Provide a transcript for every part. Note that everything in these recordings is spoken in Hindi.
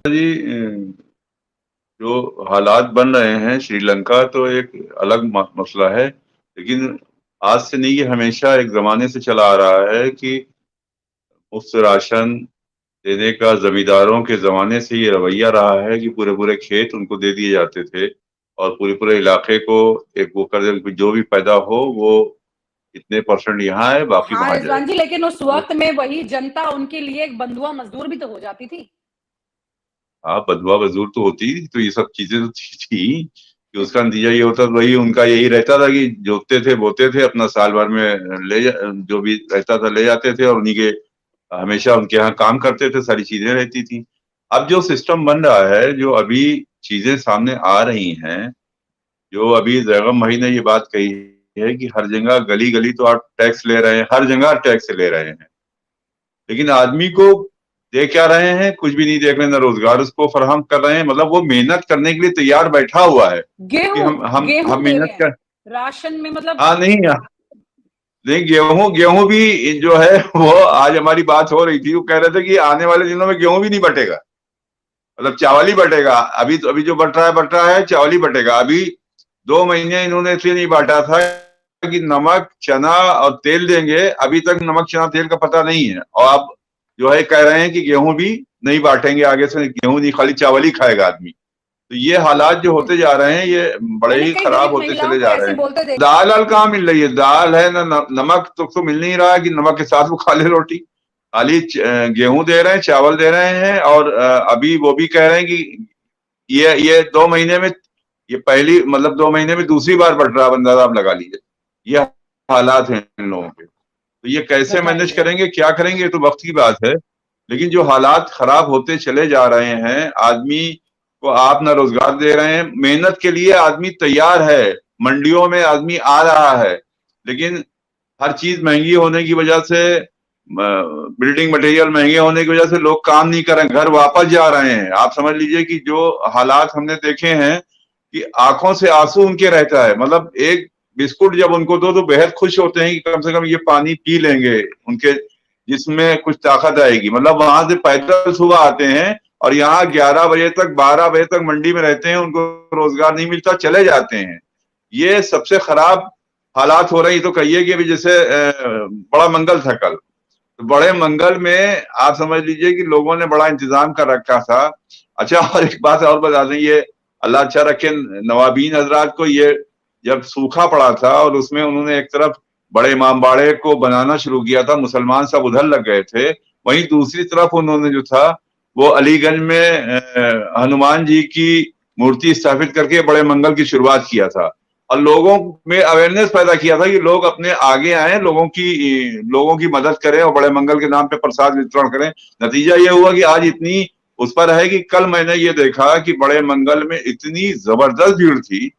जी जो हालात बन रहे हैं श्रीलंका तो एक अलग मसला है। लेकिन आज से नहीं, ये हमेशा एक जमाने से चला आ रहा है कि मुफ्त राशन देने का जमींदारों के जमाने से ये रवैया रहा है कि पूरे पूरे खेत उनको दे दिए जाते थे और पूरे पूरे इलाके को एक वो कर दे, जो भी पैदा हो वो इतने परसेंट यहाँ है, बाकी हाँ वहां जाए। रिजवान जी, लेकिन उस तो वक्त में वही जनता उनके लिए एक बंधुआ मजदूर भी तो हो जाती थी। हाँ, बदवा बजूर तो होती, तो ये सब चीजें तो थी कि उसका नतीजा ये होता, वही उनका यही रहता था कि जोतते थे बोते थे, अपना साल भर में जो भी रहता था ले जाते थे और उन्हीं के हमेशा उनके यहाँ काम करते थे, सारी चीजें रहती थी। अब जो सिस्टम बन रहा है, जो अभी चीजें सामने आ रही हैं, जो अभी जैगम भाई ने ये बात कही है कि हर जगह गली गली तो आप टैक्स ले रहे हैं, हर जगह टैक्स ले रहे हैं, लेकिन आदमी को दे क्या रहे हैं? कुछ भी नहीं देख रहे, ना रोजगार उसको फराहम कर रहे हैं। मतलब वो मेहनत करने के लिए तैयार बैठा हुआ है कि गेहूं हम गेहूं दे रहे मेहनत हैं कर। राशन में, मतलब। हाँ, नहीं नहीं, गेहूं गेहूं भी जो है वो आज हमारी बात हो रही थी, वो कह रहे थे कि आने वाले दिनों में गेहूं भी नहीं बटेगा, मतलब चावल ही बटेगा। अभी जो बट रहा है चावल ही बटेगा। अभी 2 महीने इन्होंने इसलिए नहीं बांटा था कि नमक चना और तेल देंगे, अभी तक नमक चना तेल का पता नहीं है, और अब जो है कह रहे हैं कि गेहूं भी नहीं बांटेंगे, आगे से गेहूं नहीं, खाली चावल ही खाएगा आदमी। तो ये हालात जो होते जा रहे हैं, ये बड़े मैंने ही कई खराब दलित होते महिलाओं चले को जा रहे ऐसे हैं। बोलते देखा। दाल वाल कहाँ मिल रही है? दाल है ना, नमक तो मिल नहीं रहा है कि नमक के साथ वो खा ले रोटी। खाली गेहूं दे रहे हैं, चावल दे रहे हैं, और अभी वो भी कह रहे हैं कि ये 2 महीने में, ये पहली मतलब 2 महीने में दूसरी बार बढ़ रहा, बंदा आप लगा लीजिए। ये हालात हैं इन लोगों के। तो ये कैसे मैनेज बताइए। करेंगे, क्या करेंगे, ये तो वक्त की बात है। लेकिन जो हालात खराब होते चले जा रहे हैं, आदमी को आप ना रोजगार दे रहे हैं, मेहनत के लिए आदमी तैयार है, मंडियों में आदमी आ रहा है, लेकिन हर चीज महंगी होने की वजह से, बिल्डिंग मटेरियल महंगे होने की वजह से लोग काम नहीं कर रहे हैं, घर वापस जा रहे हैं। आप समझ लीजिए कि जो हालात हमने देखे हैं कि आंखों से आंसू उनके रहता है। मतलब एक बिस्कुट जब उनको दो तो बेहद खुश होते हैं कि कम से कम ये पानी पी लेंगे, उनके जिसमें कुछ ताकत आएगी। मतलब वहां से पैदल सुबह आते हैं और यहाँ 11 बजे तक 12 बजे तक मंडी में रहते हैं, उनको रोजगार नहीं मिलता, चले जाते हैं। ये सबसे खराब हालात हो रही। तो कहिए कि अभी जैसे बड़ा मंगल था कल, तो बड़े मंगल में आप समझ लीजिए कि लोगों ने बड़ा इंतजाम कर रखा था। अच्छा, और एक बात और बता दें, ये अल्लाह अच्छा रखे, नवाबीन हजरात को ये जब सूखा पड़ा था और उसमें उन्होंने एक तरफ बड़े इमामबाड़े को बनाना शुरू किया था, मुसलमान सब उधर लग गए थे, वहीं दूसरी तरफ उन्होंने जो था वो अलीगंज में हनुमान जी की मूर्ति स्थापित करके बड़े मंगल की शुरुआत किया था, और लोगों में अवेयरनेस पैदा किया था कि लोग अपने आगे आए, लोगों की मदद करें और बड़े मंगल के नाम पे प्रसाद वितरण करें। नतीजा ये हुआ कि आज इतनी उस पर है कि कल मैंने ये देखा कि बड़े मंगल में इतनी जबरदस्त भीड़ थी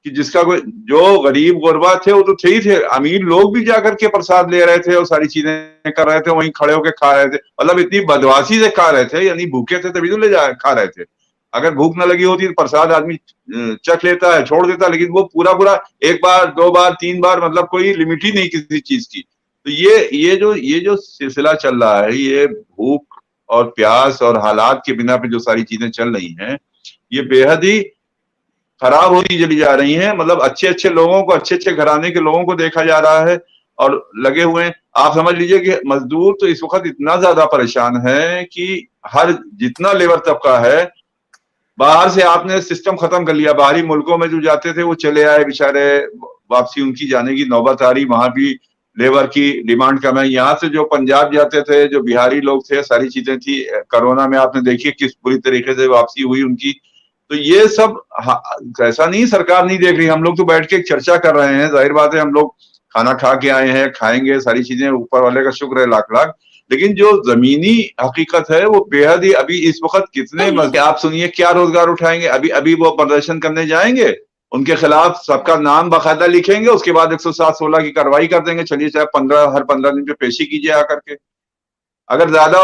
कि जिसका कोई, जो गरीब गुरबा थे वो तो थे ही थे, अमीर लोग भी जाकर के प्रसाद ले रहे थे और सारी चीजें कर रहे थे, वहीं खड़े होकर खा रहे थे। मतलब इतनी बदवासी से खा रहे थे, यानी भूखे थे तभी तो ले जा खा रहे थे। अगर भूख न लगी होती तो प्रसाद आदमी चख लेता है, छोड़ देता, लेकिन वो पूरा पूरा एक बार दो बार तीन बार, मतलब कोई लिमिट ही नहीं किसी चीज की। तो ये जो सिलसिला चल रहा है, ये भूख और प्यास और हालात के बिना पे जो सारी चीजें चल रही हैं, ये बेहद ही खराब होती चली जा रही हैं। मतलब अच्छे अच्छे लोगों को, अच्छे अच्छे घराने के लोगों को देखा जा रहा है और लगे हुए हैं। आप समझ लीजिए कि मजदूर तो इस वक्त इतना ज्यादा परेशान है कि हर जितना लेबर तबका है, बाहर से आपने सिस्टम खत्म कर लिया। बाहरी मुल्कों में जो जाते थे वो चले आए बेचारे, वापसी उनकी जाने की नौबत आ रही, वहां भी लेबर की डिमांड कम है। यहाँ से जो पंजाब जाते थे, जो बिहारी लोग थे, सारी चीजें थी, कोरोना में आपने देखी किस पूरी तरीके से वापसी हुई उनकी। तो ये सब ऐसा नहीं सरकार नहीं देख रही, हम लोग तो बैठ के चर्चा कर रहे हैं, जाहिर बात है हम लोग खाना खा के आए हैं, खाएंगे, सारी चीजें ऊपर वाले का शुक्र है लाख लाख। लेकिन जो जमीनी हकीकत है वो बेहद ही, अभी इस वक्त तो कितने आप सुनिए क्या रोजगार उठाएंगे। अभी अभी वो प्रदर्शन करने जाएंगे, उनके खिलाफ सबका नाम बाकायदा लिखेंगे, उसके बाद 107-16 की कार्रवाई कर देंगे, चलिए चाहे 15 हर 15 दिन पे पेशी कीजिए आकर के। अगर ज्यादा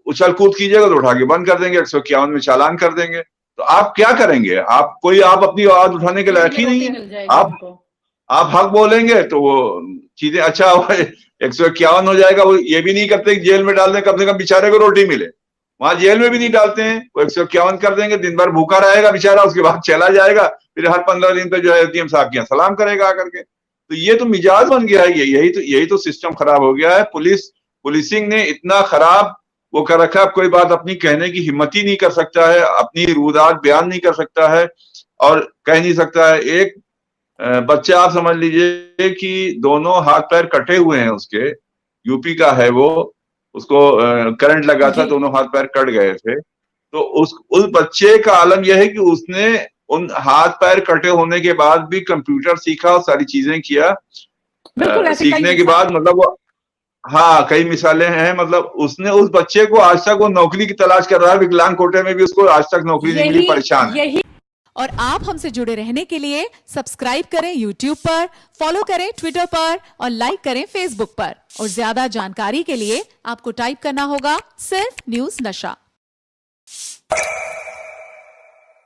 उछल कूद कीजिएगा तो उठा के बंद कर देंगे, 151 में चालान कर देंगे। तो आप क्या करेंगे? आप अपनी आवाज उठाने के दिन लायक की ही नहीं रोटी है। मिल जाएगी आप उनको। आप हक बोलेंगे तो वो चीजें अच्छा 151 हो जाएगा, वो ये भी नहीं करते कि जेल में डाल दें, कम से कम बेचारे को रोटी मिले। वहां जेल में भी नहीं डालते हैं, वो 151 कर देंगे, दिन भर भूखा रहेगा बेचारा, उसके बाद चला जाएगा, फिर हर 15 दिन पे जो है एटीएम साहब के यहाँ सलाम करेगा आकर के। तो ये तो मिजाज बन गया है, यही तो सिस्टम खराब हो गया है। पुलिसिंग ने इतना खराब वो कर रखा है, कोई बात अपनी कहने की हिम्मत ही नहीं कर सकता है, अपनी रूदात बयान नहीं कर सकता है और कह नहीं सकता है। एक बच्चा आप समझ लीजिए कि दोनों हाथ पैर कटे हुए हैं उसके, यूपी का है वो, उसको करंट लगा था, दोनों हाथ पैर कट गए थे। तो उस बच्चे का आलम यह है कि उसने उन हाथ पैर कटे होने के बाद भी कंप्यूटर सीखा और सारी चीजें किया। सीखने के बाद मतलब वो, हाँ कई मिसालें हैं, मतलब उसने उस बच्चे को आज तक वो नौकरी की तलाश कर रहा है, विकलांग कोटे में भी उसको आज तक नौकरी नहीं मिली, परेशान है। और आप हमसे जुड़े रहने के लिए सब्सक्राइब करें YouTube पर, फॉलो करें Twitter पर और लाइक करें Facebook पर। और ज्यादा जानकारी के लिए आपको टाइप करना होगा सिर्फ न्यूज नशा।